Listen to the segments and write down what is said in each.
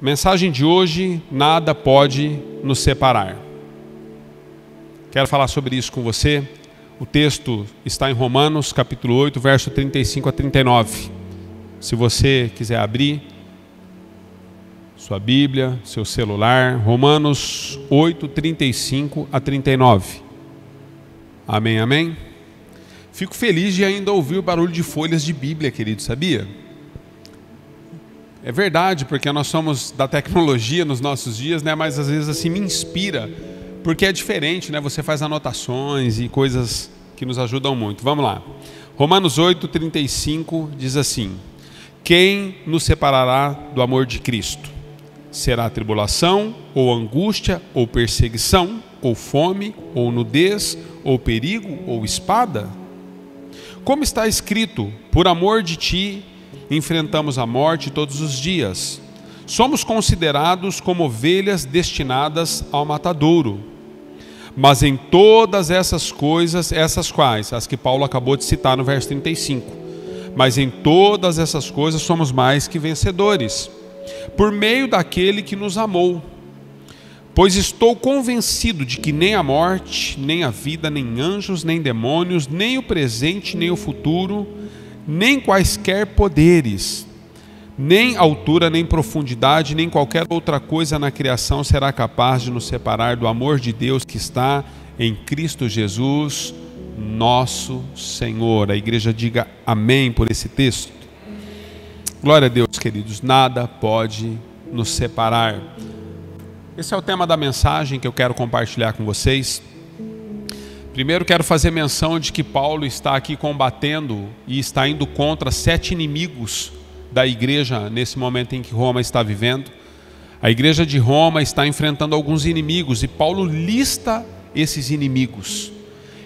Mensagem de hoje: nada pode nos separar. Quero falar sobre isso com você. O texto está em Romanos, capítulo 8, verso 35 a 39. Se você quiser abrir sua Bíblia, seu celular, Romanos 8, 35 a 39. Amém, amém? Fico feliz de ainda ouvir o barulho de folhas de Bíblia, querido, sabia? É verdade, porque nós somos da tecnologia nos nossos dias, né? Mas às vezes assim me inspira, porque é diferente, né? Você faz anotações e coisas que nos ajudam muito. Vamos lá. Romanos 8, 35 diz assim: quem nos separará do amor de Cristo? Será tribulação, ou angústia, ou perseguição, ou fome, ou nudez, ou perigo, ou espada? Como está escrito: por amor de ti enfrentamos a morte todos os dias. Somos considerados como ovelhas destinadas ao matadouro. Mas em todas essas coisas, essas quais? As que Paulo acabou de citar no verso 35. Mas em todas essas coisas somos mais que vencedores, por meio daquele que nos amou. Pois estou convencido de que nem a morte, nem a vida, nem anjos, nem demônios, nem o presente, nem o futuro, nem quaisquer poderes, nem altura, nem profundidade, nem qualquer outra coisa na criação será capaz de nos separar do amor de Deus que está em Cristo Jesus, nosso Senhor. A igreja diga amém por esse texto. Glória a Deus, queridos, nada pode nos separar. Esse é o tema da mensagem que eu quero compartilhar com vocês. Primeiro quero fazer menção de que Paulo está aqui combatendo e está indo contra 7 inimigos da igreja nesse momento em que Roma está vivendo. A igreja de Roma está enfrentando alguns inimigos e Paulo lista esses inimigos.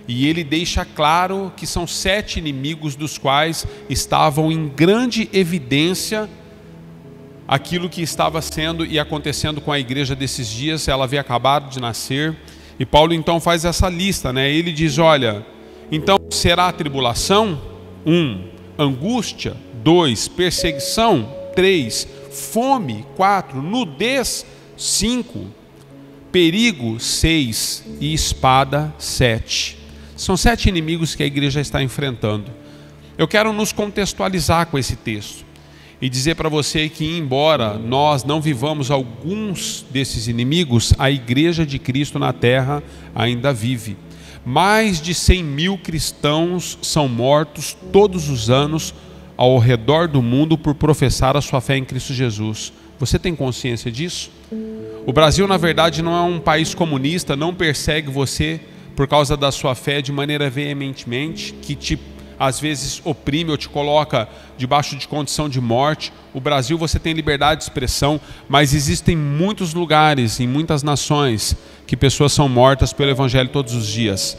E ele deixa claro que são 7 inimigos dos quais estavam em grande evidência aquilo que estava sendo e acontecendo com a igreja desses dias. Ela havia acabado de nascer. E Paulo então faz essa lista, né? Ele diz: olha, então será tribulação? 1. Angústia? 2. Perseguição? 3. Fome? 4. Nudez? 5. Perigo? 6. E espada? 7. São 7 inimigos que a igreja está enfrentando. Eu quero nos contextualizar com esse texto e dizer para você que, embora nós não vivamos alguns desses inimigos, a igreja de Cristo na terra ainda vive. Mais de 100 mil cristãos são mortos todos os anos ao redor do mundo por professar a sua fé em Cristo Jesus. Você tem consciência disso? O Brasil, na verdade, não é um país comunista, não persegue você por causa da sua fé de maneira veementemente, que às vezes oprime ou te coloca debaixo de condição de morte. O Brasil, você tem liberdade de expressão, mas existem muitos lugares, em muitas nações, que pessoas são mortas pelo Evangelho todos os dias.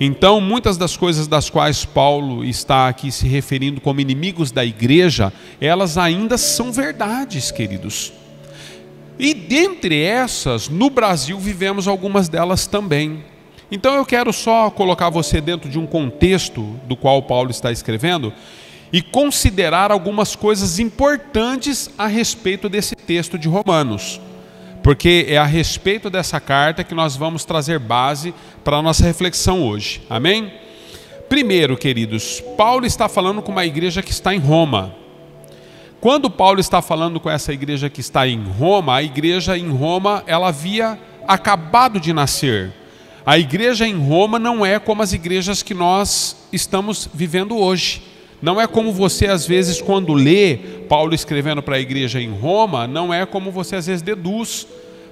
Então, muitas das coisas das quais Paulo está aqui se referindo como inimigos da igreja, elas ainda são verdades, queridos. E dentre essas, no Brasil, vivemos algumas delas também. Então eu quero só colocar você dentro de um contexto do qual Paulo está escrevendo e considerar algumas coisas importantes a respeito desse texto de Romanos, porque é a respeito dessa carta que nós vamos trazer base para a nossa reflexão hoje. Amém? Primeiro, queridos, Paulo está falando com uma igreja que está em Roma. Quando Paulo está falando com essa igreja que está em Roma, a igreja em Roma, ela havia acabado de nascer. A igreja em Roma não é como as igrejas que nós estamos vivendo hoje. Não é como você, às vezes, quando lê Paulo escrevendo para a igreja em Roma, não é como você, às vezes, deduz.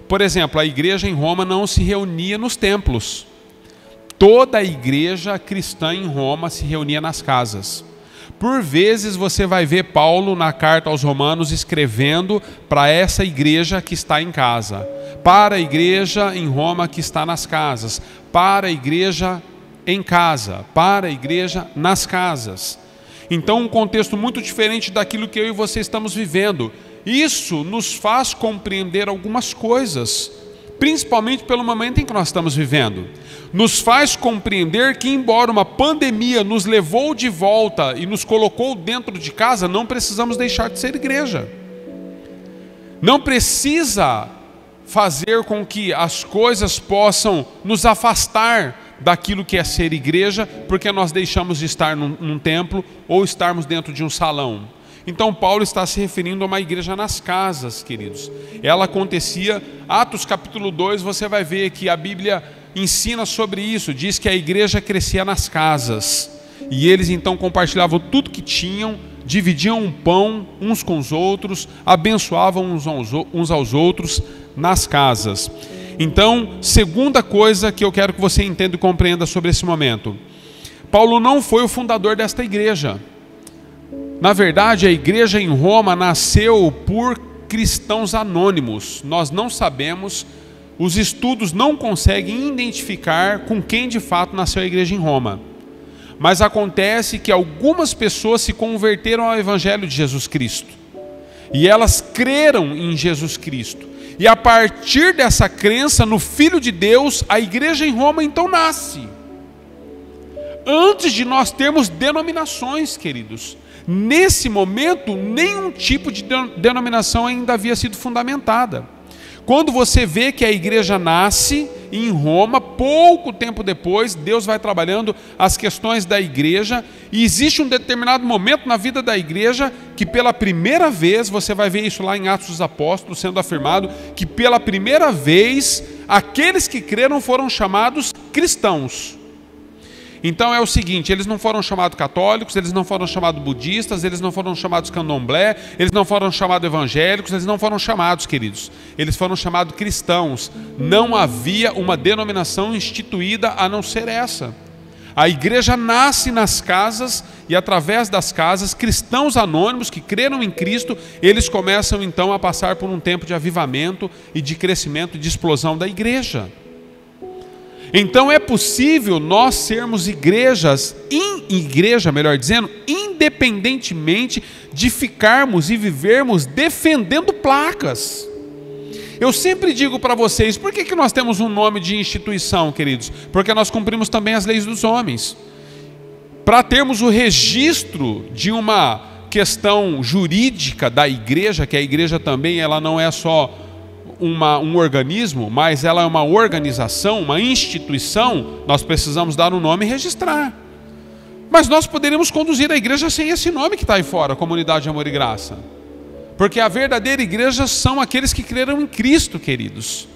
Por exemplo, a igreja em Roma não se reunia nos templos. Toda a igreja cristã em Roma se reunia nas casas. Por vezes você vai ver Paulo na carta aos Romanos escrevendo para essa igreja que está em casa, para a igreja em Roma que está nas casas, para a igreja em casa, para a igreja nas casas. Então, um contexto muito diferente daquilo que eu e você estamos vivendo. Isso nos faz compreender algumas coisas, principalmente pelo momento em que nós estamos vivendo. Nos faz compreender que, embora uma pandemia nos levou de volta e nos colocou dentro de casa, não precisamos deixar de ser igreja. não precisa fazer com que as coisas possam nos afastar daquilo que é ser igreja, porque nós deixamos de estar num templo ou estarmos dentro de um salão. Então Paulo está se referindo a uma igreja nas casas, queridos. Ela acontecia, Atos capítulo 2, você vai ver que a Bíblia ensina sobre isso, diz que a igreja crescia nas casas, e eles então compartilhavam tudo que tinham, dividiam o pão uns com os outros, abençoavam uns aos outros nas casas. Então, segunda coisa que eu quero que você entenda e compreenda sobre esse momento: Paulo não foi o fundador desta igreja. Na verdade, a igreja em Roma nasceu por cristãos anônimos. Nós não sabemos, os estudos não conseguem identificar com quem de fato nasceu a igreja em Roma. Mas acontece que algumas pessoas se converteram ao Evangelho de Jesus Cristo. E elas creram em Jesus Cristo. E a partir dessa crença no Filho de Deus, a igreja em Roma então nasce. Antes de nós termos denominações, queridos. Nesse momento, nenhum tipo de denominação ainda havia sido fundamentada. Quando você vê que a igreja nasce em Roma, pouco tempo depois, Deus vai trabalhando as questões da igreja, e existe um determinado momento na vida da igreja que pela primeira vez, você vai ver isso lá em Atos dos Apóstolos, sendo afirmado que pela primeira vez, aqueles que creram foram chamados cristãos. Então é o seguinte, eles não foram chamados católicos, eles não foram chamados budistas, eles não foram chamados candomblé, eles não foram chamados evangélicos, eles não foram chamados, queridos. Eles foram chamados cristãos. Não havia uma denominação instituída a não ser essa. A igreja nasce nas casas e através das casas, cristãos anônimos que creram em Cristo, eles começam então a passar por um tempo de avivamento e de crescimento e de explosão da igreja. Então é possível nós sermos igreja, melhor dizendo, independentemente de ficarmos e vivermos defendendo placas. Eu sempre digo para vocês, por que nós temos um nome de instituição, queridos? Porque nós cumprimos também as leis dos homens. Para termos o registro de uma questão jurídica da igreja, que a igreja também ela não é só um organismo, mas ela é uma organização, uma instituição, nós precisamos dar um nome e registrar. Mas nós poderíamos conduzir a igreja sem esse nome que está aí fora, Comunidade de Amor e Graça. Porque a verdadeira igreja são aqueles que creram em Cristo, queridos.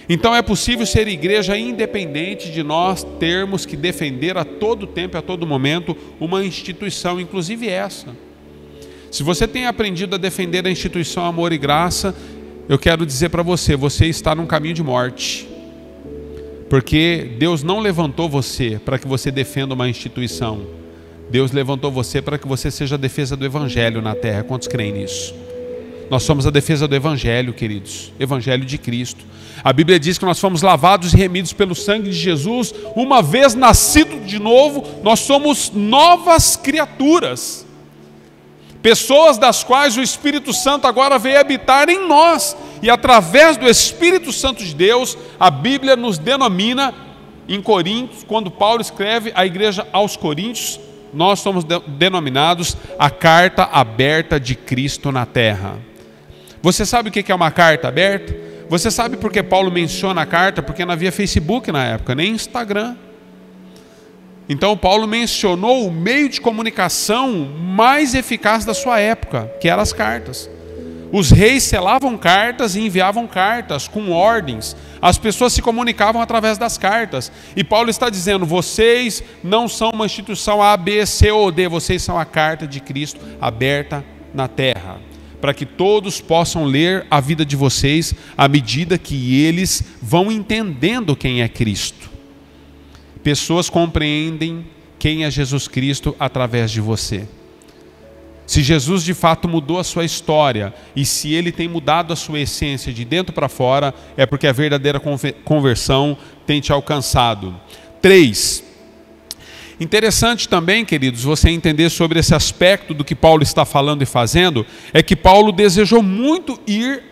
Então é possível ser igreja independente de nós termos que defender a todo tempo, a todo momento, uma instituição, inclusive essa. Se você tem aprendido a defender a instituição Amor e Graça, eu quero dizer para você, você está num caminho de morte. Porque Deus não levantou você para que você defenda uma instituição. Deus levantou você para que você seja a defesa do Evangelho na terra. Quantos creem nisso? Nós somos a defesa do Evangelho, queridos. Evangelho de Cristo. A Bíblia diz que nós fomos lavados e remidos pelo sangue de Jesus. Uma vez nascido de novo, nós somos novas criaturas. Pessoas das quais o Espírito Santo agora veio habitar em nós. E através do Espírito Santo de Deus, a Bíblia nos denomina, em Coríntios, quando Paulo escreve a igreja aos Coríntios, nós somos denominados a carta aberta de Cristo na terra. Você sabe o que é uma carta aberta? Você sabe por que Paulo menciona a carta? Porque não havia Facebook na época, nem Instagram. Então Paulo mencionou o meio de comunicação mais eficaz da sua época, que eram as cartas. Os reis selavam cartas e enviavam cartas com ordens. As pessoas se comunicavam através das cartas. E Paulo está dizendo, vocês não são uma instituição A, B, C ou D, vocês são a carta de Cristo aberta na terra. Para que todos possam ler a vida de vocês à medida que eles vão entendendo quem é Cristo. Pessoas compreendem quem é Jesus Cristo através de você. Se Jesus de fato mudou a sua história e se Ele tem mudado a sua essência de dentro para fora, é porque a verdadeira conversão tem te alcançado. 3. Interessante também, queridos, você entender sobre esse aspecto do que Paulo está falando e fazendo, é que Paulo desejou muito ir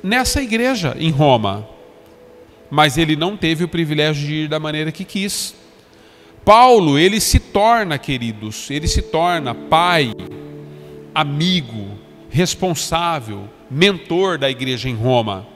nessa igreja em Roma, mas ele não teve o privilégio de ir da maneira que quis. Paulo, ele se torna, queridos, ele se torna pai, amigo, responsável, mentor da igreja em Roma.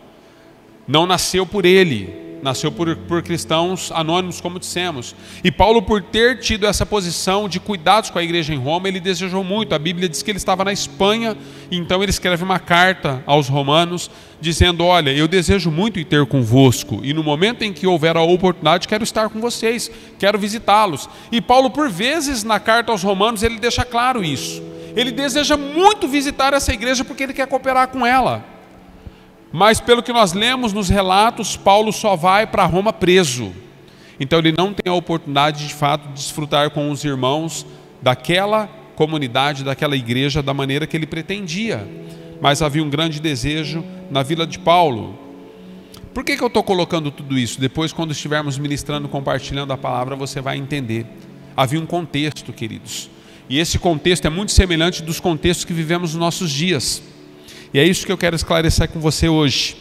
Não nasceu por ele, nasceu por cristãos anônimos, como dissemos. E Paulo, por ter tido essa posição de cuidados com a igreja em Roma, ele desejou muito. A Bíblia diz que ele estava na Espanha, então ele escreve uma carta aos romanos, dizendo: olha, eu desejo muito ir ter convosco, e no momento em que houver a oportunidade, quero estar com vocês, quero visitá-los. E Paulo, por vezes, na carta aos romanos, ele deixa claro isso. Ele deseja muito visitar essa igreja porque ele quer cooperar com ela. Mas pelo que nós lemos nos relatos, Paulo só vai para Roma preso. Então ele não tem a oportunidade de fato de desfrutar com os irmãos daquela comunidade, daquela igreja, da maneira que ele pretendia. Mas havia um grande desejo na vila de Paulo. Por que eu estou colocando tudo isso? Depois, quando estivermos ministrando, compartilhando a palavra, você vai entender. Havia um contexto, queridos. E esse contexto é muito semelhante dos contextos que vivemos nos nossos dias. E é isso que eu quero esclarecer com você hoje.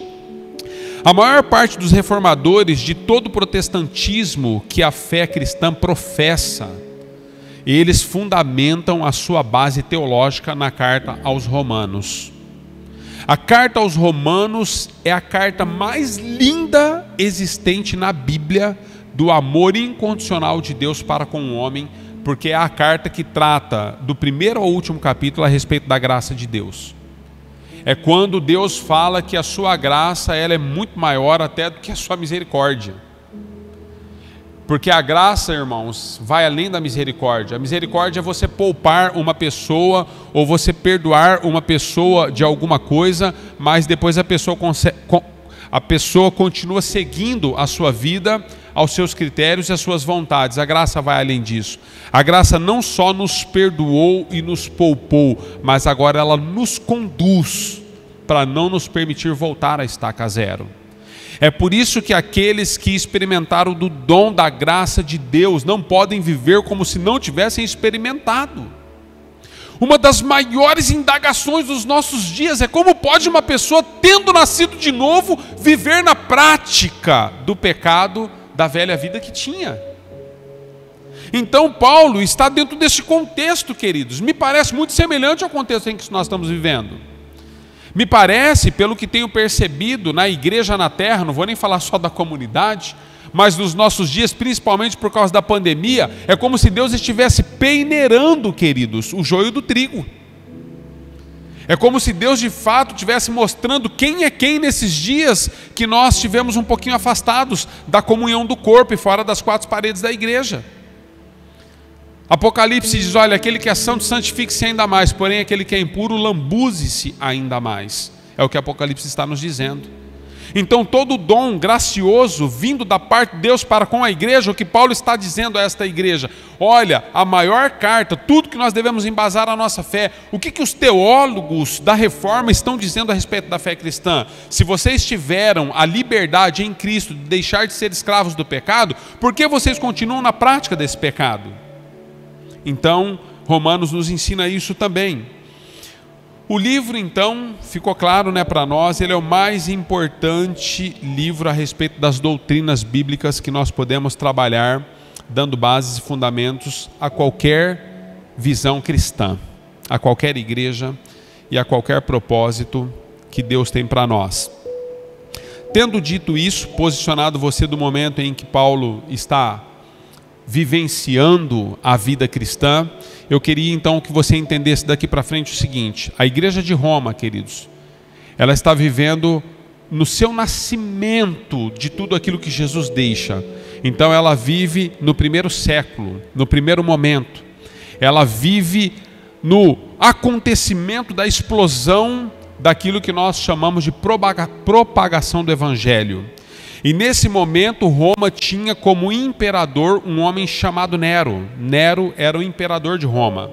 A maior parte dos reformadores de todo o protestantismo que a fé cristã professa, eles fundamentam a sua base teológica na carta aos Romanos. A carta aos Romanos é a carta mais linda existente na Bíblia do amor incondicional de Deus para com o homem, porque é a carta que trata do primeiro ao último capítulo a respeito da graça de Deus. É quando Deus fala que a sua graça ela é muito maior até do que a sua misericórdia. Porque a graça, irmãos, vai além da misericórdia. A misericórdia é você poupar uma pessoa ou você perdoar uma pessoa de alguma coisa, mas depois a pessoa continua seguindo a sua vida, aos seus critérios e às suas vontades. A graça vai além disso. A graça não só nos perdoou e nos poupou, mas agora ela nos conduz para não nos permitir voltar à estaca zero. É por isso que aqueles que experimentaram do dom da graça de Deus não podem viver como se não tivessem experimentado. Uma das maiores indagações dos nossos dias é como pode uma pessoa, tendo nascido de novo, viver na prática do pecado da velha vida que tinha. Então Paulo está dentro desse contexto, queridos. Me parece muito semelhante ao contexto em que nós estamos vivendo. Me parece, pelo que tenho percebido na igreja na terra, não vou nem falar só da comunidade, mas nos nossos dias, principalmente por causa da pandemia, é como se Deus estivesse peneirando, queridos, o joio do trigo. É como se Deus de fato estivesse mostrando quem é quem nesses dias que nós estivemos um pouquinho afastados da comunhão do corpo e fora das quatro paredes da igreja. Apocalipse diz: olha, aquele que é santo santifique-se ainda mais, porém aquele que é impuro lambuze-se ainda mais. É o que Apocalipse está nos dizendo. Então todo dom gracioso vindo da parte de Deus para com a igreja, o que Paulo está dizendo a esta igreja: olha, a maior carta, tudo que nós devemos embasar a nossa fé. O que os teólogos da reforma estão dizendo a respeito da fé cristã? Se vocês tiveram a liberdade em Cristo de deixar de ser escravos do pecado, por que vocês continuam na prática desse pecado? Então Romanos nos ensina isso também. O livro, então, ficou claro, para nós, ele é o mais importante livro a respeito das doutrinas bíblicas que nós podemos trabalhar, dando bases e fundamentos a qualquer visão cristã, a qualquer igreja e a qualquer propósito que Deus tem para nós. Tendo dito isso, posicionado você do momento em que Paulo está vivenciando a vida cristã, eu queria então que você entendesse daqui para frente o seguinte: a igreja de Roma, queridos, ela está vivendo no seu nascimento de tudo aquilo que Jesus deixa. Então ela vive no primeiro século, no primeiro momento. Ela vive no acontecimento da explosão daquilo que nós chamamos de propagação do evangelho. E nesse momento Roma tinha como imperador um homem chamado Nero. Nero era o imperador de Roma.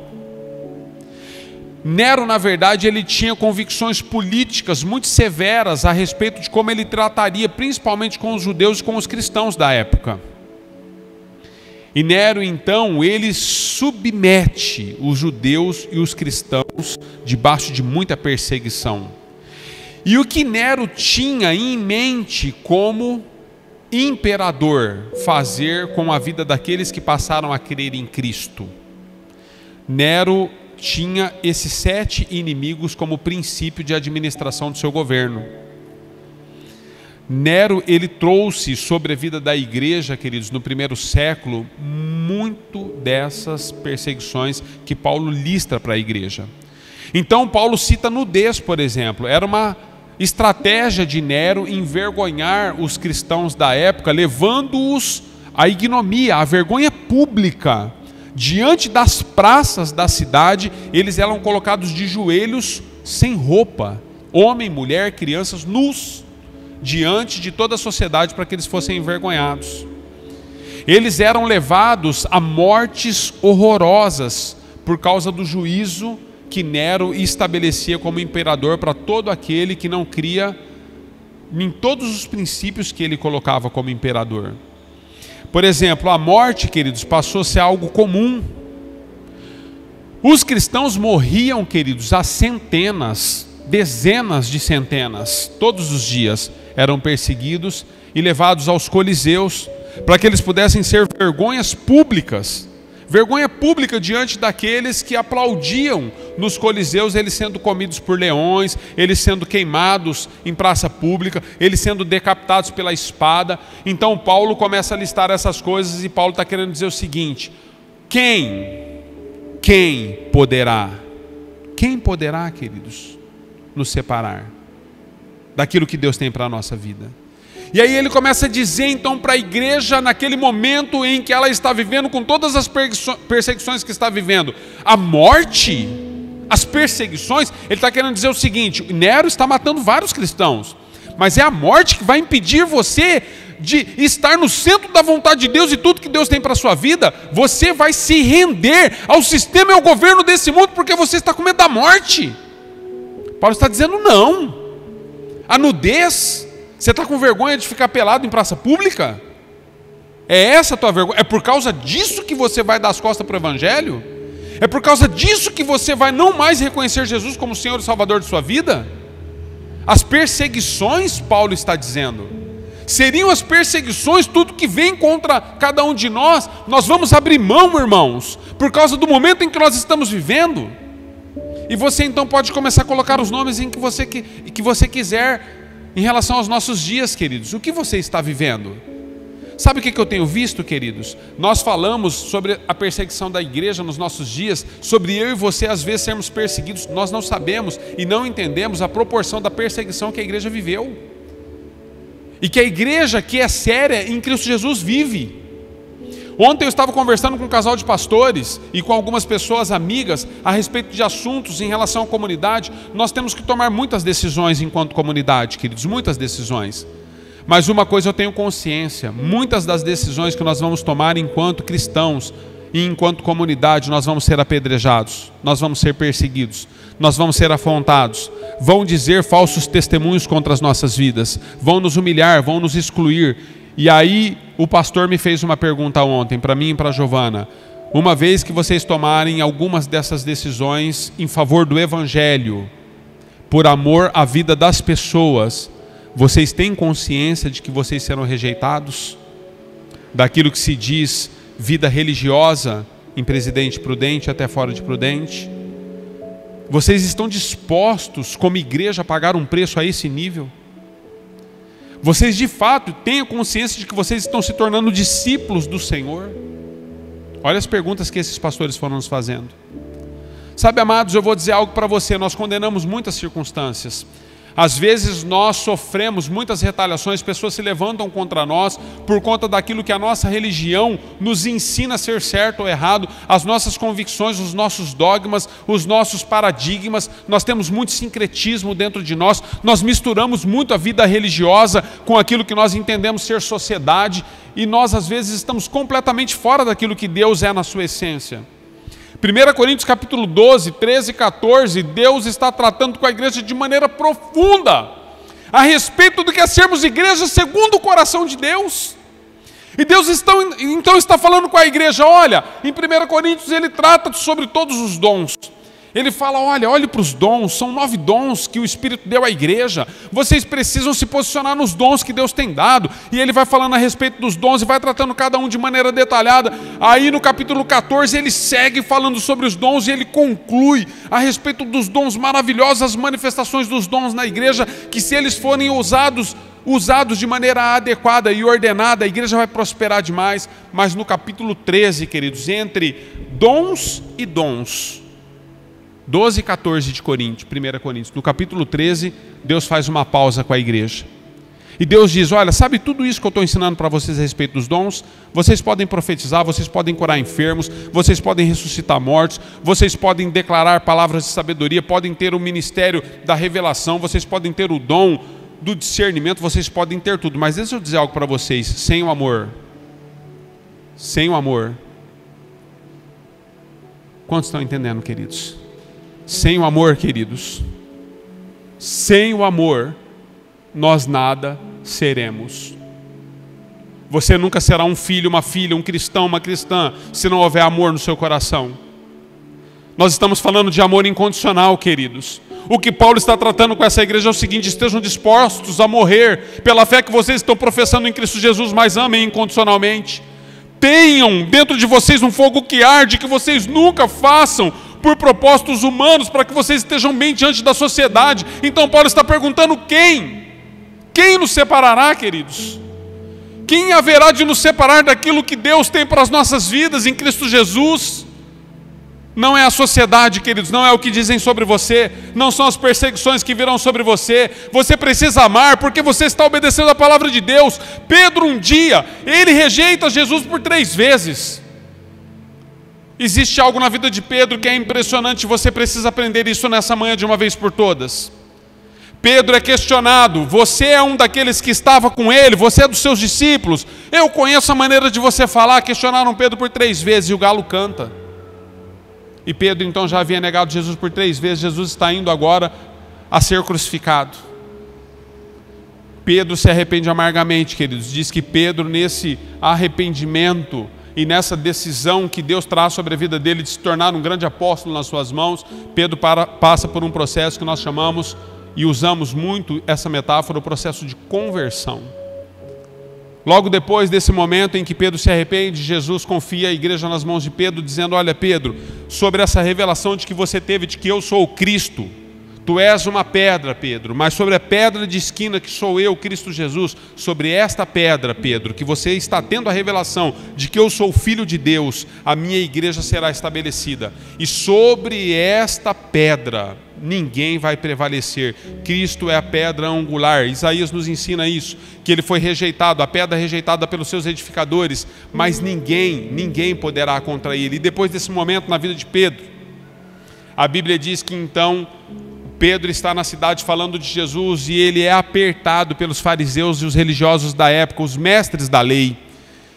Nero, na verdade, ele tinha convicções políticas muito severas a respeito de como ele trataria principalmente com os judeus e com os cristãos da época. E Nero, então, ele submete os judeus e os cristãos debaixo de muita perseguição. E o que Nero tinha em mente como imperador fazer com a vida daqueles que passaram a crer em Cristo? Nero tinha esses 7 inimigos como princípio de administração do seu governo. Nero, ele trouxe sobre a vida da igreja, queridos, no primeiro século, muito dessas perseguições que Paulo listra para a igreja. Então, Paulo cita nudez, por exemplo. Era uma estratégia de Nero envergonhar os cristãos da época, levando-os à ignomia, à vergonha pública. Diante das praças da cidade, eles eram colocados de joelhos, sem roupa, homem, mulher, crianças, nus, diante de toda a sociedade, para que eles fossem envergonhados. Eles eram levados a mortes horrorosas por causa do juízo que Nero estabelecia como imperador para todo aquele que não cria em todos os princípios que ele colocava como imperador. Por exemplo, a morte, queridos, passou a ser algo comum. Os cristãos morriam, queridos, a centenas, dezenas de centenas, todos os dias eram perseguidos e levados aos coliseus, para que eles pudessem ser vergonhas públicas. Vergonha pública diante daqueles que aplaudiam nos coliseus, eles sendo comidos por leões, eles sendo queimados em praça pública, eles sendo decapitados pela espada. Então Paulo começa a listar essas coisas, e Paulo está querendo dizer o seguinte: quem poderá, queridos, nos separar daquilo que Deus tem para a nossa vida? E aí ele começa a dizer então para a igreja, naquele momento em que ela está vivendo, com todas as perseguições que está vivendo, a morte, as perseguições, ele está querendo dizer o seguinte: Nero está matando vários cristãos, mas é a morte que vai impedir você de estar no centro da vontade de Deus e tudo que Deus tem para a sua vida. Você vai se render ao sistema e ao governo desse mundo, porque você está com medo da morte. Paulo está dizendo não. A nudez, você está com vergonha de ficar pelado em praça pública? É essa a tua vergonha? É por causa disso que você vai dar as costas para o Evangelho? É por causa disso que você vai não mais reconhecer Jesus como Senhor e Salvador de sua vida? As perseguições, Paulo está dizendo, seriam as perseguições, tudo que vem contra cada um de nós, nós vamos abrir mão, irmãos, por causa do momento em que nós estamos vivendo. E você então pode começar a colocar os nomes em que você quiser em relação aos nossos dias, queridos. O que você está vivendo? Sabe o que eu tenho visto, queridos? Nós falamos sobre a perseguição da igreja nos nossos dias, sobre eu e você às vezes sermos perseguidos. Nós não sabemos e não entendemos a proporção da perseguição que a igreja viveu. E que a igreja que é séria em Cristo Jesus vive. Ontem eu estava conversando com um casal de pastores e com algumas pessoas amigas a respeito de assuntos em relação à comunidade. Nós temos que tomar muitas decisões enquanto comunidade, queridos, muitas decisões. Mas uma coisa eu tenho consciência: muitas das decisões que nós vamos tomar enquanto cristãos e enquanto comunidade, nós vamos ser apedrejados, nós vamos ser perseguidos, nós vamos ser afrontados, vão dizer falsos testemunhos contra as nossas vidas, vão nos humilhar, vão nos excluir. E aí o pastor me fez uma pergunta ontem, para mim e para a Giovana: uma vez que vocês tomarem algumas dessas decisões em favor do Evangelho, por amor à vida das pessoas, vocês têm consciência de que vocês serão rejeitados? Daquilo que se diz vida religiosa em Presidente Prudente até fora de Prudente? Vocês estão dispostos como igreja a pagar um preço a esse nível? Vocês de fato têm a consciência de que vocês estão se tornando discípulos do Senhor? Olha as perguntas que esses pastores foram nos fazendo. Sabe, amados, eu vou dizer algo para você: nós condenamos muitas circunstâncias. Às vezes nós sofremos muitas retaliações, pessoas se levantam contra nós por conta daquilo que a nossa religião nos ensina a ser certo ou errado, as nossas convicções, os nossos dogmas, os nossos paradigmas. Nós temos muito sincretismo dentro de nós, nós misturamos muito a vida religiosa com aquilo que nós entendemos ser sociedade, e nós às vezes estamos completamente fora daquilo que Deus é na sua essência. 1 Coríntios capítulo 12, 13 e 14, Deus está tratando com a igreja de maneira profunda a respeito do que é sermos igreja segundo o coração de Deus. E Deus então está falando com a igreja: olha, em 1 Coríntios ele trata sobre todos os dons. Ele fala, olhe para os dons, são 9 dons que o Espírito deu à igreja. Vocês precisam se posicionar nos dons que Deus tem dado. E ele vai falando a respeito dos dons e vai tratando cada um de maneira detalhada. Aí no capítulo 14 ele segue falando sobre os dons e ele conclui a respeito dos dons maravilhosos, as manifestações dos dons na igreja, que se eles forem usados de maneira adequada e ordenada, a igreja vai prosperar demais. Mas no capítulo 13, queridos, entre dons e dons, 12 e 14 de Coríntios, 1 Coríntios, no capítulo 13, Deus faz uma pausa com a igreja. E Deus diz, olha, sabe tudo isso que eu estou ensinando para vocês a respeito dos dons? Vocês podem profetizar, vocês podem curar enfermos, vocês podem ressuscitar mortos, vocês podem declarar palavras de sabedoria, podem ter o ministério da revelação, vocês podem ter o dom do discernimento, vocês podem ter tudo. Mas deixa eu dizer algo para vocês, sem o amor, quantos estão entendendo, queridos? Sem o amor, queridos, sem o amor, nós nada seremos. Você nunca será um filho, uma filha, um cristão, uma cristã, se não houver amor no seu coração. Nós estamos falando de amor incondicional, queridos. O que Paulo está tratando com essa igreja é o seguinte: estejam dispostos a morrer pela fé que vocês estão professando em Cristo Jesus, mas amem incondicionalmente. Tenham dentro de vocês um fogo que arde, que vocês nunca façam por propósitos humanos, para que vocês estejam bem diante da sociedade. Então Paulo está perguntando quem? Quem nos separará, queridos? Quem haverá de nos separar daquilo que Deus tem para as nossas vidas em Cristo Jesus? Não é a sociedade, queridos, não é o que dizem sobre você, não são as perseguições que virão sobre você. Você precisa amar, porque você está obedecendo a palavra de Deus. Pedro, um dia, ele rejeita Jesus por 3 vezes. Existe algo na vida de Pedro que é impressionante, você precisa aprender isso nessa manhã de uma vez por todas. Pedro é questionado, você é um daqueles que estava com ele, você é dos seus discípulos. Eu conheço a maneira de você falar. Questionaram Pedro por 3 vezes e o galo canta. E Pedro então já havia negado Jesus por 3 vezes, Jesus está indo agora a ser crucificado. Pedro se arrepende amargamente, queridos. Diz que Pedro, nesse arrependimento e nessa decisão que Deus traz sobre a vida dele de se tornar um grande apóstolo nas suas mãos, Pedro passa por um processo que nós chamamos, e usamos muito essa metáfora, o processo de conversão. Logo depois desse momento em que Pedro se arrepende, Jesus confia a igreja nas mãos de Pedro, dizendo, olha Pedro, sobre essa revelação de que você teve de que eu sou o Cristo, tu és uma pedra, Pedro, mas sobre a pedra de esquina que sou eu, Cristo Jesus, sobre esta pedra, Pedro, que você está tendo a revelação de que eu sou o Filho de Deus, a minha igreja será estabelecida. E sobre esta pedra ninguém vai prevalecer. Cristo é a pedra angular. Isaías nos ensina isso, que ele foi rejeitado, a pedra rejeitada pelos seus edificadores, mas ninguém poderá contra ele. E depois desse momento na vida de Pedro, a Bíblia diz que então Pedro está na cidade falando de Jesus e ele é apertado pelos fariseus e os religiosos da época, os mestres da lei.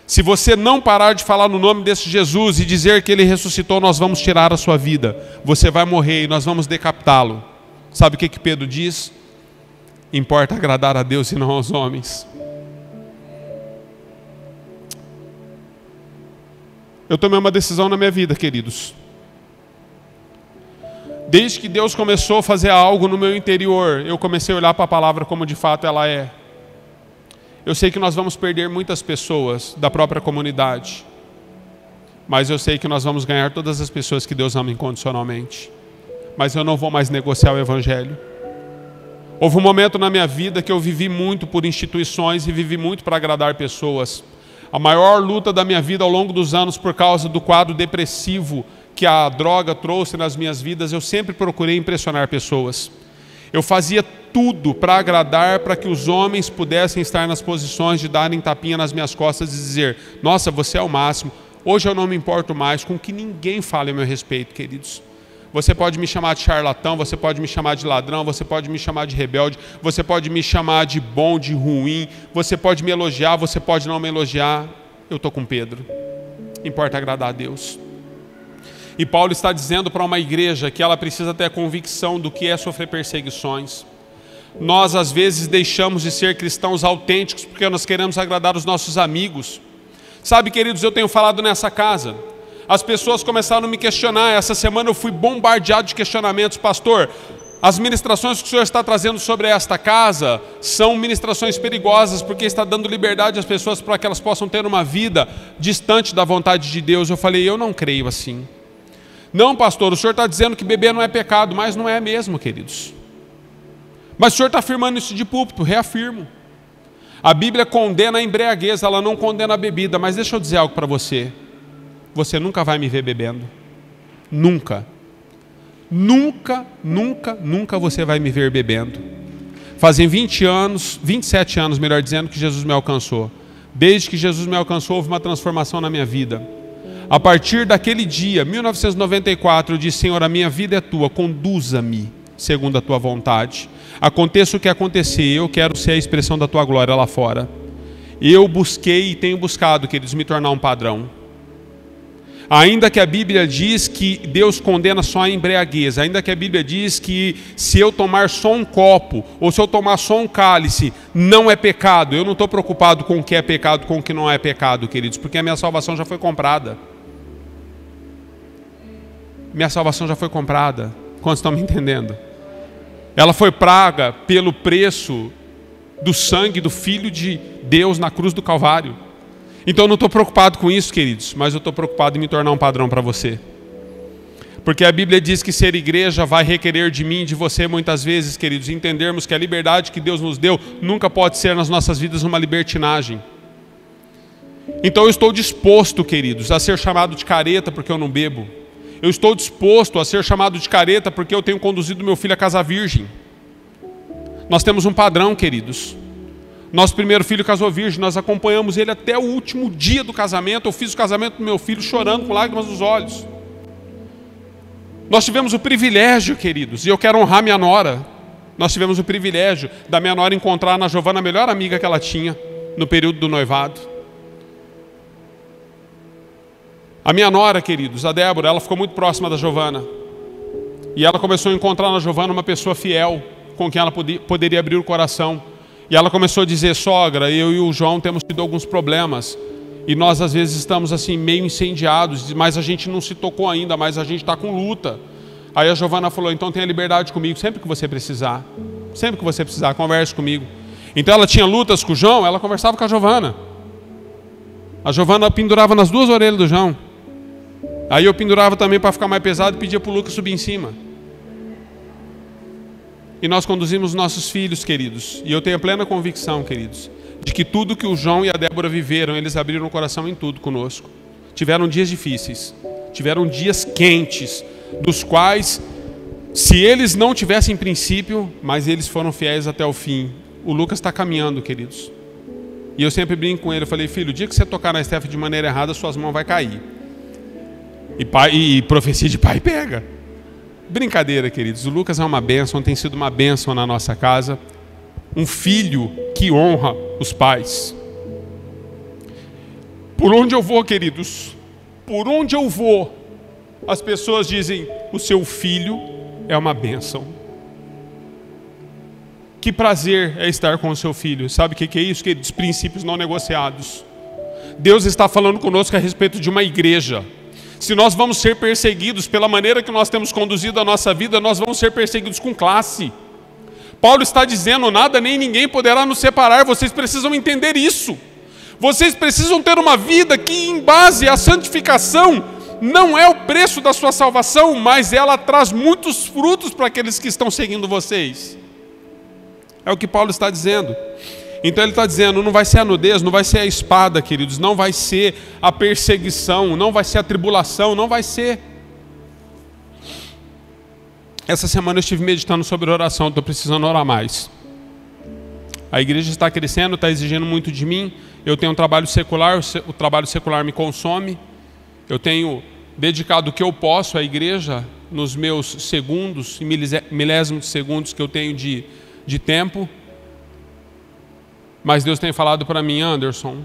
Se você não parar de falar no nome desse Jesus e dizer que ele ressuscitou, nós vamos tirar a sua vida. Você vai morrer e nós vamos decapitá-lo. Sabe o que Pedro diz? Importa agradar a Deus e não aos homens. Eu tomei uma decisão na minha vida, queridos. Desde que Deus começou a fazer algo no meu interior, eu comecei a olhar para a palavra como de fato ela é. Eu sei que nós vamos perder muitas pessoas da própria comunidade, mas eu sei que nós vamos ganhar todas as pessoas que Deus ama incondicionalmente. Mas eu não vou mais negociar o Evangelho. Houve um momento na minha vida que eu vivi muito por instituições e vivi muito para agradar pessoas. A maior luta da minha vida ao longo dos anos, por causa do quadro depressivo que a droga trouxe nas minhas vidas, eu sempre procurei impressionar pessoas. Eu fazia tudo para agradar, para que os homens pudessem estar nas posições de darem tapinha nas minhas costas e dizer, nossa, você é o máximo. Hoje eu não me importo mais com que ninguém fale a meu respeito, queridos. Você pode me chamar de charlatão, você pode me chamar de ladrão, você pode me chamar de rebelde, você pode me chamar de bom, de ruim, você pode me elogiar, você pode não me elogiar. Eu estou com Pedro. Importa agradar a Deus. E Paulo está dizendo para uma igreja que ela precisa ter a convicção do que é sofrer perseguições. Nós às vezes deixamos de ser cristãos autênticos porque nós queremos agradar os nossos amigos. Sabe, queridos, eu tenho falado nessa casa, As pessoas começaram a me questionar. Essa semana eu fui bombardeado de questionamentos. Pastor, as ministrações que o senhor está trazendo sobre esta casa são ministrações perigosas, porque está dando liberdade às pessoas para que elas possam ter uma vida distante da vontade de Deus. Eu falei, eu não creio assim. Não, pastor, o senhor está dizendo que beber não é pecado, mas não é mesmo, queridos. Mas o senhor está afirmando isso de púlpito, reafirmo. A Bíblia condena a embriaguez, ela não condena a bebida, mas deixa eu dizer algo para você. Você nunca vai me ver bebendo. Nunca. Nunca, nunca, nunca você vai me ver bebendo. Fazem 20 anos, 27 anos, melhor dizendo, que Jesus me alcançou. Desde que Jesus me alcançou, houve uma transformação na minha vida. A partir daquele dia, 1994, eu disse, Senhor, a minha vida é tua, conduza-me segundo a tua vontade. Aconteça o que acontecer, eu quero ser a expressão da tua glória lá fora. Eu busquei e tenho buscado, queridos, me tornar um padrão. Ainda que a Bíblia diz que Deus condena só a embriaguez, ainda que a Bíblia diz que se eu tomar só um copo, ou se eu tomar só um cálice, não é pecado. Eu não estou preocupado com o que é pecado, com o que não é pecado, queridos, porque a minha salvação já foi comprada. Minha salvação já foi comprada. Quantos estão me entendendo? Ela foi paga pelo preço do sangue do Filho de Deus na cruz do Calvário. Então eu não estou preocupado com isso, queridos, mas eu estou preocupado em me tornar um padrão para você. Porque a Bíblia diz que ser igreja vai requerer de mim e de você muitas vezes, queridos, entendermos que a liberdade que Deus nos deu nunca pode ser nas nossas vidas uma libertinagem. Então eu estou disposto, queridos, a ser chamado de careta porque eu não bebo. Eu estou disposto a ser chamado de careta porque eu tenho conduzido meu filho a casar virgem. Nós temos um padrão, queridos. Nosso primeiro filho casou virgem, nós acompanhamos ele até o último dia do casamento. Eu fiz o casamento do meu filho chorando com lágrimas nos olhos. Nós tivemos o privilégio, queridos, e eu quero honrar minha nora. Nós tivemos o privilégio da minha nora encontrar na Giovana a melhor amiga que ela tinha no período do noivado. A minha nora, queridos, a Débora, ela ficou muito próxima da Giovana. E ela começou a encontrar na Giovana uma pessoa fiel, com quem ela poderia abrir o coração. E ela começou a dizer, sogra, eu e o João temos tido alguns problemas. E nós às vezes estamos assim meio incendiados, mas a gente não se tocou ainda, mas a gente está com luta. Aí a Giovana falou, então tenha liberdade comigo, sempre que você precisar. Sempre que você precisar, converse comigo. Então ela tinha lutas com o João, ela conversava com a Giovana. A Giovana pendurava nas duas orelhas do João. Aí eu pendurava também para ficar mais pesado e pedia para o Lucas subir em cima. E nós conduzimos nossos filhos, queridos. E eu tenho a plena convicção, queridos, de que tudo que o João e a Débora viveram, eles abriram o coração em tudo conosco. Tiveram dias difíceis, tiveram dias quentes, dos quais, se eles não tivessem princípio, mas eles foram fiéis até o fim. O Lucas está caminhando, queridos. E eu sempre brinco com ele, eu falei, filho, o dia que você tocar na Steph de maneira errada, suas mãos vão cair. E profecia de pai pega. Brincadeira, queridos. O Lucas é uma bênção, tem sido uma bênção na nossa casa. Um filho que honra os pais. Por onde eu vou, queridos, por onde eu vou, as pessoas dizem, o seu filho é uma bênção. Que prazer é estar com o seu filho. Sabe o que é isso, queridos? Princípios não negociados. Deus está falando conosco a respeito de uma igreja. Se nós vamos ser perseguidos pela maneira que nós temos conduzido a nossa vida, nós vamos ser perseguidos com classe. Paulo está dizendo, nada nem ninguém poderá nos separar. Vocês precisam entender isso. Vocês precisam ter uma vida que, em base à santificação, não é o preço da sua salvação, mas ela traz muitos frutos para aqueles que estão seguindo vocês. É o que Paulo está dizendo. Então ele está dizendo, não vai ser a nudez, não vai ser a espada, queridos, não vai ser a perseguição, não vai ser a tribulação, não vai ser. Essa semana eu estive meditando sobre oração, estou precisando orar mais. A igreja está crescendo, está exigindo muito de mim, eu tenho um trabalho secular, o trabalho secular me consome, eu tenho dedicado o que eu posso à igreja, nos meus segundos e milésimos de segundos que eu tenho de tempo. Mas Deus tem falado para mim, Anderson,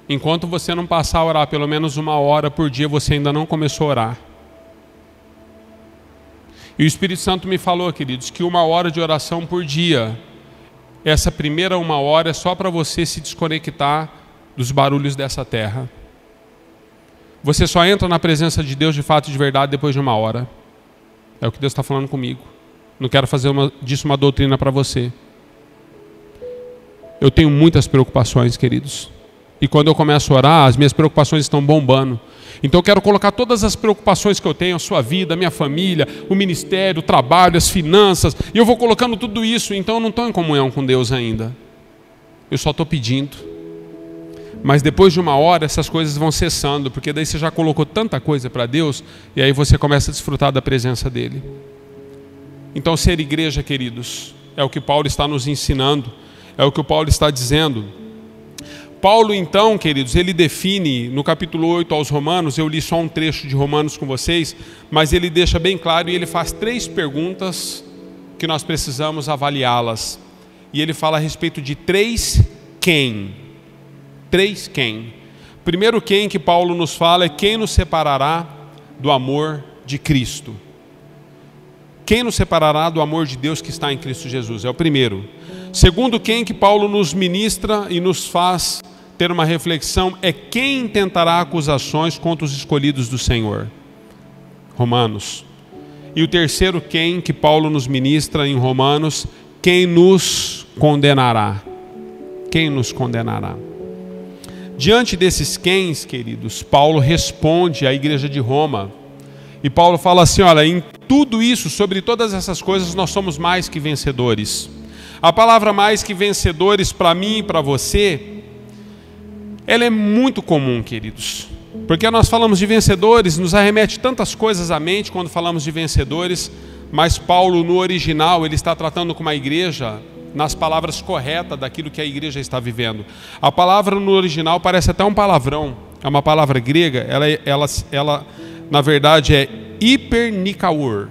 enquanto você não passar a orar pelo menos 1 hora por dia, você ainda não começou a orar. E o Espírito Santo me falou, queridos, que 1 hora de oração por dia, essa primeira 1 hora é só para você se desconectar dos barulhos dessa terra. você só entra na presença de Deus de fato e de verdade depois de 1 hora. É o que Deus está falando comigo. Não quero fazer disso uma doutrina para você. Eu tenho muitas preocupações, queridos. E quando eu começo a orar, as minhas preocupações estão bombando. Então eu quero colocar todas as preocupações que eu tenho, a sua vida, a minha família, o ministério, o trabalho, as finanças, e eu vou colocando tudo isso, então eu não estou em comunhão com Deus ainda. Eu só estou pedindo. Mas depois de 1 hora essas coisas vão cessando, porque daí você já colocou tanta coisa para Deus, e aí você começa a desfrutar da presença dEle. Então ser igreja, queridos, é o que Paulo está nos ensinando, é o que o Paulo está dizendo. Paulo então, queridos, ele define no capítulo 8 aos Romanos, eu li só um trecho de Romanos com vocês, mas ele deixa bem claro e ele faz 3 perguntas que nós precisamos avaliá-las. E ele fala a respeito de 3 quem. 3 quem. Primeiro quem que Paulo nos fala é quem nos separará do amor de Cristo. Quem nos separará do amor de Deus que está em Cristo Jesus? É o primeiro. Segundo quem que Paulo nos ministra e nos faz ter uma reflexão é quem intentará acusações contra os escolhidos do Senhor. Romanos. E o terceiro quem que Paulo nos ministra em Romanos, quem nos condenará. Quem nos condenará. Diante desses quens, queridos, Paulo responde à igreja de Roma. E Paulo fala assim, olha, em tudo isso, sobre todas essas coisas, nós somos mais que vencedores. A palavra mais que vencedores para mim e para você, ela é muito comum, queridos. Porque nós falamos de vencedores, nos arremete tantas coisas à mente quando falamos de vencedores, mas Paulo no original, ele está tratando com uma igreja nas palavras corretas daquilo que a igreja está vivendo. A palavra no original parece até um palavrão, é uma palavra grega, ela na verdade é hipernikauor.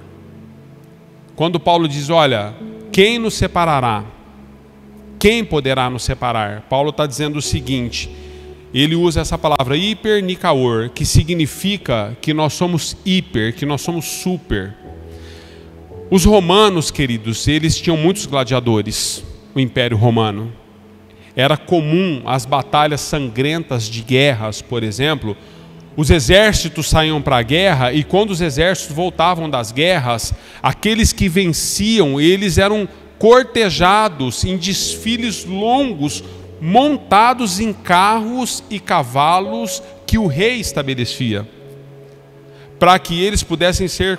Quando Paulo diz, olha, quem nos separará? Quem poderá nos separar? Paulo está dizendo o seguinte, ele usa essa palavra hipernikauor, que significa que nós somos hiper, que nós somos super. Os romanos, queridos, eles tinham muitos gladiadores, o Império Romano. Era comum as batalhas sangrentas de guerras, por exemplo. Os exércitos saíam para a guerra e quando os exércitos voltavam das guerras, aqueles que venciam, eles eram cortejados em desfiles longos, montados em carros e cavalos que o rei estabelecia, para que eles pudessem ser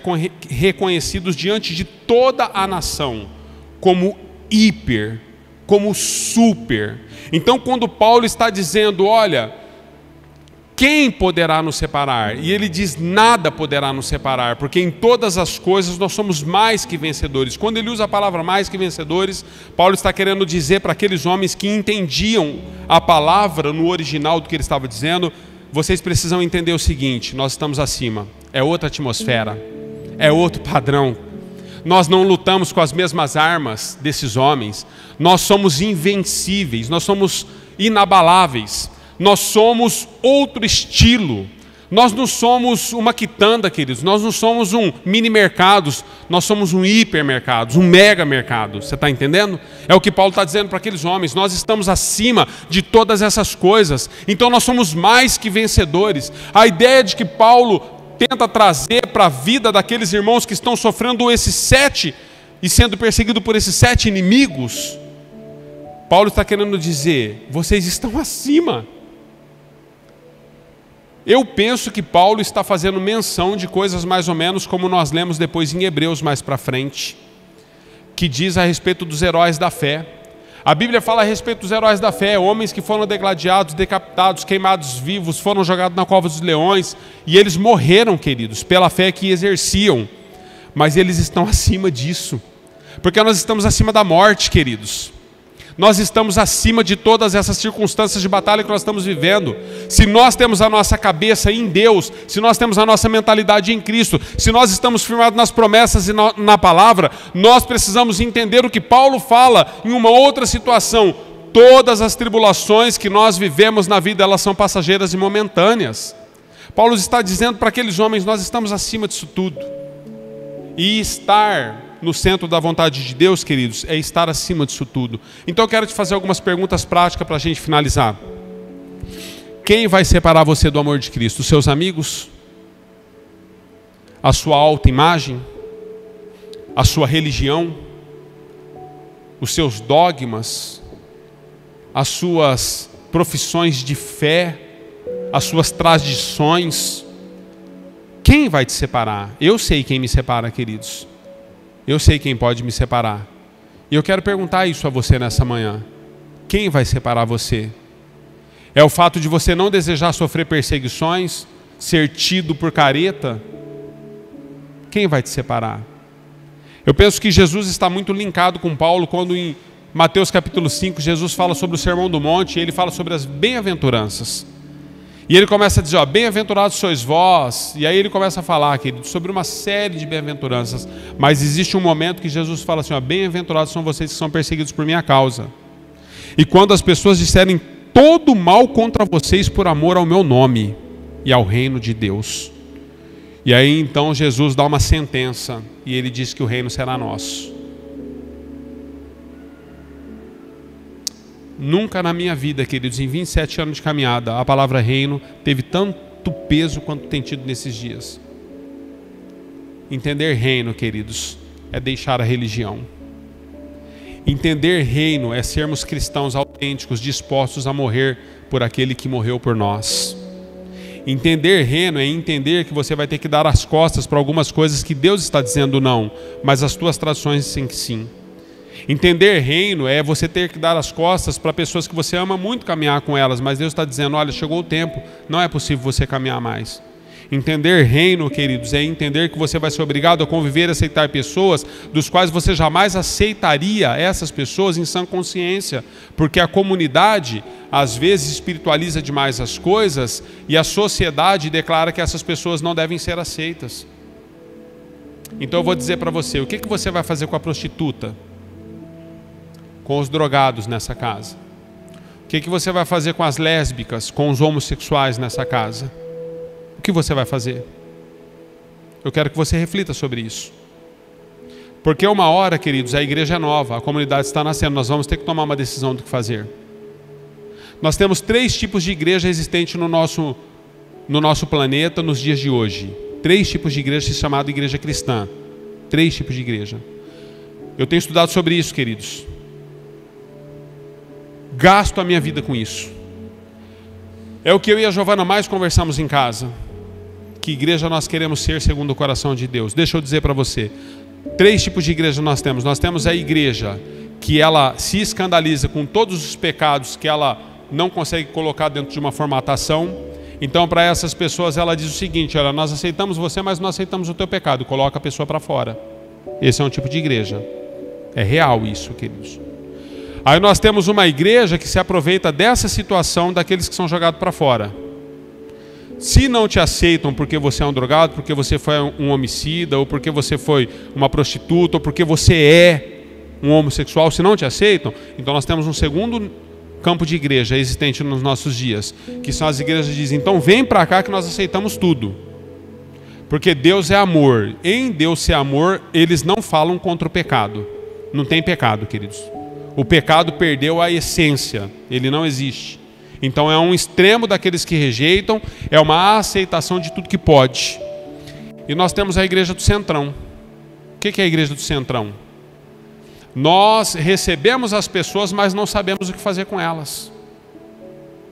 reconhecidos diante de toda a nação, como hiper, como super. Então quando Paulo está dizendo, olha, quem poderá nos separar? E ele diz, nada poderá nos separar, porque em todas as coisas nós somos mais que vencedores. Quando ele usa a palavra mais que vencedores, Paulo está querendo dizer para aqueles homens que entendiam a palavra no original do que ele estava dizendo, vocês precisam entender o seguinte, nós estamos acima, é outra atmosfera, é outro padrão. Nós não lutamos com as mesmas armas desses homens, nós somos invencíveis, nós somos inabaláveis. Nós somos outro estilo. Nós não somos uma quitanda, queridos. Nós não somos um mini mercados. Nós somos um hipermercado, um mega mercado. Você está entendendo? É o que Paulo está dizendo para aqueles homens. Nós estamos acima de todas essas coisas. Então nós somos mais que vencedores. A ideia de que Paulo tenta trazer para a vida daqueles irmãos que estão sofrendo esses 7 e sendo perseguidos por esses 7 inimigos, Paulo está querendo dizer, vocês estão acima. Eu penso que Paulo está fazendo menção de coisas mais ou menos como nós lemos depois em Hebreus mais para frente, que diz a respeito dos heróis da fé. A Bíblia fala a respeito dos heróis da fé, homens que foram degladiados, decapitados, queimados vivos, foram jogados na cova dos leões, e eles morreram, queridos, pela fé que exerciam, mas eles estão acima disso, porque nós estamos acima da morte, queridos. Nós estamos acima de todas essas circunstâncias de batalha que nós estamos vivendo. Se nós temos a nossa cabeça em Deus, se nós temos a nossa mentalidade em Cristo, se nós estamos firmados nas promessas e na palavra, nós precisamos entender o que Paulo fala em uma outra situação. Todas as tribulações que nós vivemos na vida, elas são passageiras e momentâneas. Paulo está dizendo para aqueles homens, nós estamos acima disso tudo. E estar no centro da vontade de Deus, queridos, é estar acima disso tudo. Então eu quero te fazer algumas perguntas práticas para a gente finalizar. Quem vai separar você do amor de Cristo? Os seus amigos? A sua autoimagem? A sua religião? Os seus dogmas? As suas profissões de fé? As suas tradições? Quem vai te separar? Eu sei quem me separa, queridos. Eu sei quem pode me separar. E eu quero perguntar isso a você nessa manhã. Quem vai separar você? É o fato de você não desejar sofrer perseguições, ser tido por careta? Quem vai te separar? Eu penso que Jesus está muito linkado com Paulo quando em Mateus capítulo 5 Jesus fala sobre o Sermão do Monte e ele fala sobre as bem-aventuranças. E ele começa a dizer, ó, bem-aventurados sois vós. E aí ele começa a falar, querido, sobre uma série de bem-aventuranças. Mas existe um momento que Jesus fala assim, ó, bem-aventurados são vocês que são perseguidos por minha causa. E quando as pessoas disserem todo mal contra vocês por amor ao meu nome e ao reino de Deus. E aí então Jesus dá uma sentença e ele diz que o reino será nosso. Nunca na minha vida, queridos, em 27 anos de caminhada, a palavra reino teve tanto peso quanto tem tido nesses dias. Entender reino, queridos, é deixar a religião. Entender reino é sermos cristãos autênticos, dispostos a morrer por aquele que morreu por nós. Entender reino é entender que você vai ter que dar as costas para algumas coisas que Deus está dizendo não, mas as tuas tradições dizem que sim. Entender reino é você ter que dar as costas para pessoas que você ama muito caminhar com elas, mas Deus está dizendo, olha, chegou o tempo, não é possível você caminhar mais. Entender reino, queridos, é entender que você vai ser obrigado a conviver e aceitar pessoas dos quais você jamais aceitaria essas pessoas em sã consciência, porque a comunidade às vezes espiritualiza demais as coisas e a sociedade declara que essas pessoas não devem ser aceitas. Então eu vou dizer para você, o que você vai fazer com a prostituta? Com os drogados nessa casa? O que você vai fazer com as lésbicas, com os homossexuais nessa casa? O que você vai fazer? Eu quero que você reflita sobre isso. Porque uma hora, queridos, a igreja é nova, a comunidade está nascendo, nós vamos ter que tomar uma decisão do que fazer. Nós temos 3 tipos de igreja existentes no nosso planeta nos dias de hoje. 3 tipos de igreja chamadas igreja cristã. 3 tipos de igreja. Eu tenho estudado sobre isso, queridos. Gasto a minha vida com isso. É o que eu e a Giovana mais conversamos em casa. Que igreja nós queremos ser segundo o coração de Deus? Deixa eu dizer para você. 3 tipos de igreja nós temos. Nós temos a igreja que ela se escandaliza com todos os pecados que ela não consegue colocar dentro de uma formatação. Então para essas pessoas ela diz o seguinte, olha, nós aceitamos você, mas não aceitamos o teu pecado. Coloca a pessoa para fora. Esse é um tipo de igreja. É real isso, queridos. Aí nós temos uma igreja que se aproveita dessa situação daqueles que são jogados para fora. Se não te aceitam porque você é um drogado, porque você foi um homicida, ou porque você foi uma prostituta, ou porque você é um homossexual, se não te aceitam, então nós temos um segundo campo de igreja existente nos nossos dias, que são as igrejas que dizem, então vem para cá que nós aceitamos tudo. Porque Deus é amor. Em Deus ser amor, eles não falam contra o pecado. Não tem pecado, queridos. O pecado perdeu a essência, ele não existe. Então é um extremo daqueles que rejeitam, é uma aceitação de tudo que pode. E nós temos a igreja do Centrão. O que é a igreja do Centrão? Nós recebemos as pessoas, mas não sabemos o que fazer com elas.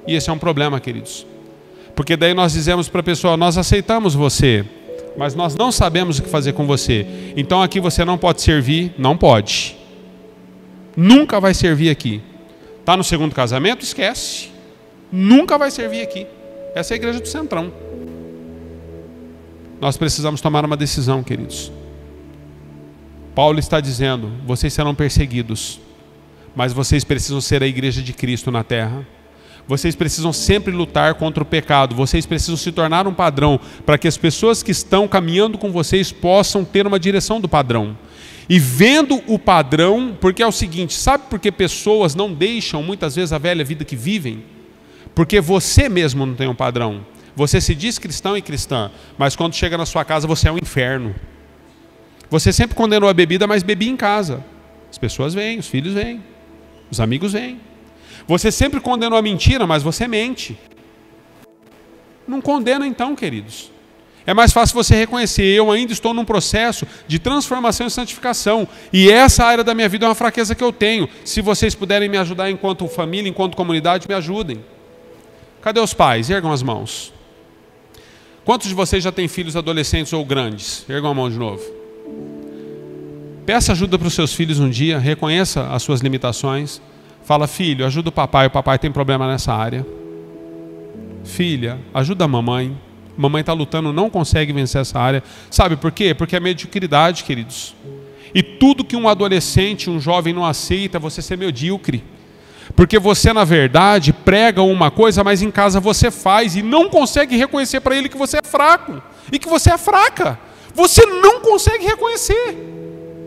E esse é um problema, queridos. Porque daí nós dizemos para a pessoa, nós aceitamos você, mas nós não sabemos o que fazer com você. Então aqui você não pode servir, não pode. Nunca vai servir aqui. Está no segundo casamento? Esquece. Nunca vai servir aqui. Essa é a igreja do Centrão. Nós precisamos tomar uma decisão, queridos. Paulo está dizendo, vocês serão perseguidos, mas vocês precisam ser a igreja de Cristo na terra. Vocês precisam sempre lutar contra o pecado. Vocês precisam se tornar um padrão para que as pessoas que estão caminhando com vocês possam ter uma direção do padrão. E vendo o padrão, porque é o seguinte, sabe por que pessoas não deixam muitas vezes a velha vida que vivem? Porque você mesmo não tem um padrão. Você se diz cristão e cristã, mas quando chega na sua casa você é um inferno. Você sempre condenou a bebida, mas bebia em casa. As pessoas vêm, os filhos vêm, os amigos vêm. Você sempre condenou a mentira, mas você mente. Não condena então, queridos. É mais fácil você reconhecer, eu ainda estou num processo de transformação e santificação. E essa área da minha vida é uma fraqueza que eu tenho. Se vocês puderem me ajudar enquanto família, enquanto comunidade, me ajudem. Cadê os pais? Ergam as mãos. Quantos de vocês já têm filhos adolescentes ou grandes? Ergam a mão de novo. Peça ajuda para os seus filhos um dia, reconheça as suas limitações. Fala, filho, ajuda o papai tem problema nessa área. Filha, ajuda a mamãe. Mamãe está lutando, não consegue vencer essa área. Sabe por quê? Porque é mediocridade, queridos. E tudo que um adolescente, um jovem não aceita é você ser medíocre. Porque você, na verdade, prega uma coisa, mas em casa você faz e não consegue reconhecer para ele que você é fraco e que você é fraca. Você não consegue reconhecer.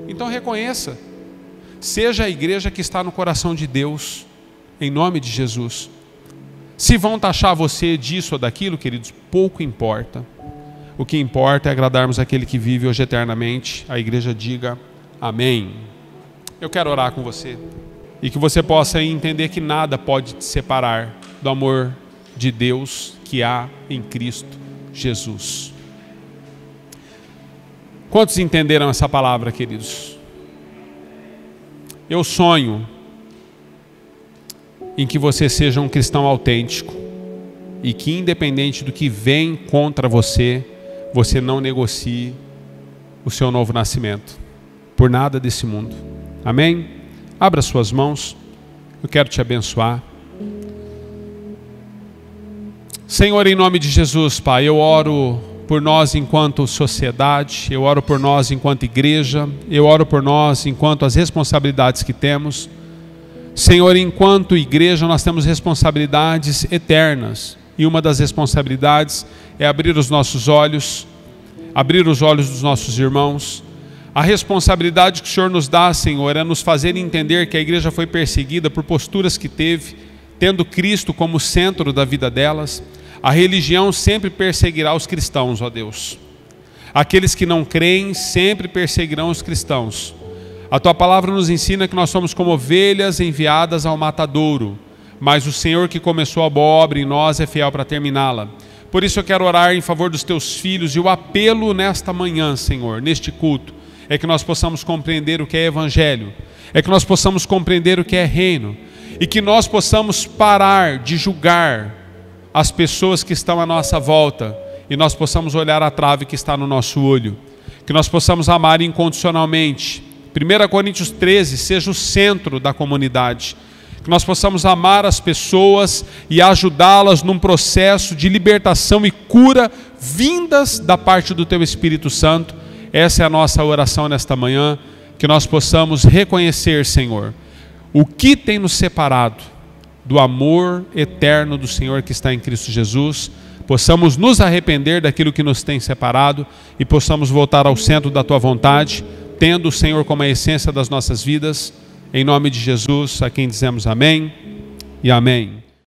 Então reconheça. Seja a igreja que está no coração de Deus, em nome de Jesus. Se vão taxar você disso ou daquilo, queridos, pouco importa. O que importa é agradarmos aquele que vive hoje eternamente. A igreja diga amém. Eu quero orar com você. E que você possa entender que nada pode te separar do amor de Deus que há em Cristo Jesus. Quantos entenderam essa palavra, queridos? Eu sonho em que você seja um cristão autêntico e que, independente do que vem contra você, você não negocie o seu novo nascimento por nada desse mundo. Amém? Abra suas mãos, eu quero te abençoar. Senhor, em nome de Jesus, Pai, eu oro por nós enquanto sociedade, eu oro por nós enquanto igreja, eu oro por nós enquanto as responsabilidades que temos. Senhor, enquanto igreja nós temos responsabilidades eternas, e uma das responsabilidades é abrir os nossos olhos, abrir os olhos dos nossos irmãos. A responsabilidade que o Senhor nos dá, Senhor, é nos fazer entender que a igreja foi perseguida por posturas que teve, tendo Cristo como centro da vida delas. A religião sempre perseguirá os cristãos, ó Deus. Aqueles que não creem sempre perseguirão os cristãos. A Tua palavra nos ensina que nós somos como ovelhas enviadas ao matadouro, mas o Senhor que começou a boa obra em nós é fiel para terminá-la. Por isso eu quero orar em favor dos Teus filhos, e o apelo nesta manhã, Senhor, neste culto, é que nós possamos compreender o que é evangelho, é que nós possamos compreender o que é reino, e que nós possamos parar de julgar as pessoas que estão à nossa volta, e nós possamos olhar a trave que está no nosso olho, que nós possamos amar incondicionalmente. 1 Coríntios 13 seja o centro da comunidade, que nós possamos amar as pessoas e ajudá-las num processo de libertação e cura vindas da parte do Teu Espírito Santo. Essa é a nossa oração nesta manhã, que nós possamos reconhecer, Senhor, o que tem nos separado do amor eterno do Senhor que está em Cristo Jesus, possamos nos arrepender daquilo que nos tem separado e possamos voltar ao centro da Tua vontade, tendo o Senhor como a essência das nossas vidas. Em nome de Jesus, a quem dizemos amém e amém.